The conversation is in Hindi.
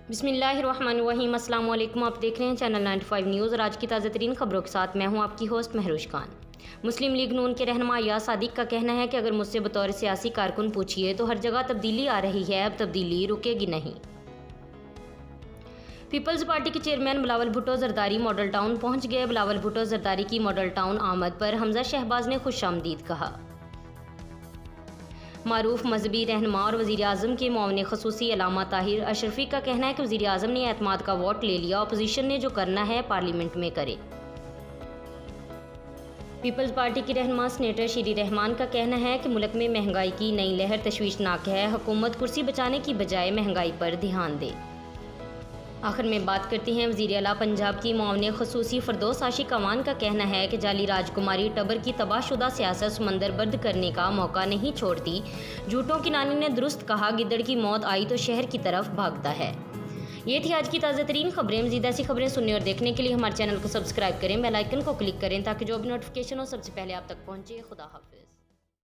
बिस्मिल्लाहिर्रहमानिर्रहीम। अस्सलाम वालेकुम। आप देख रहे हैं चैनल 95 न्यूज़ और आज की ताज़ा तरीन खबरों के साथ मैं हूं आपकी होस्ट महरोज खान। मुस्लिम लीग नून के रहनुमा या सादिक का कहना है कि अगर मुझसे बतौर सियासी कारकुन पूछिए तो हर जगह तब्दीली आ रही है, अब तब्दीली रुकेगी नहीं। पीपल्स पार्टी के chairman Bilawal Bhutto Zardari model town पहुंच गए। बिलावल भुट्टो जरदारी की मॉडल टाउन आमद पर हमजा शहबाज ने खुशामदीद कहा। मारूफ मजहबी रहनुमा और वज़ीर आज़म के मुआविन ख़ुसूसी अल्लामा ताहिर अशरफी का कहना है कि वज़ीर आज़म ने एतमाद का वोट ले लिया, अपोजिशन ने जो करना है पार्लियामेंट में करे। पीपल्स पार्टी की रहनुमा सेनेटर शीरी रहमान का कहना है कि मुल्क में महंगाई की नई लहर तशवीशनाक है, हुकूमत कुर्सी बचाने की बजाय महंगाई पर ध्यान दे। आखिर में बात करते हैं वज़ीर आला पंजाब की मुआविन ख़ुसूसी फरदौस आशिक अवान का कहना है कि जाली राजकुमारी टबर की तबाहशुदा सियासत समंदर बर्द करने का मौका नहीं छोड़ती। झूठों की नानी ने दुरुस्त कहा, गिद्दड़ की मौत आई तो शहर की तरफ भागता है। ये थी आज की ताज़ा तरीन खबरें। मज़ीद ऐसी खबरें सुनने और देखने के लिए हमारे चैनल को सब्सक्राइब करें, बेल आइकन को क्लिक करें ताकि जो भी नोटिफिकेशन हो सबसे पहले आप तक पहुँचे। खुदा हाफिज़।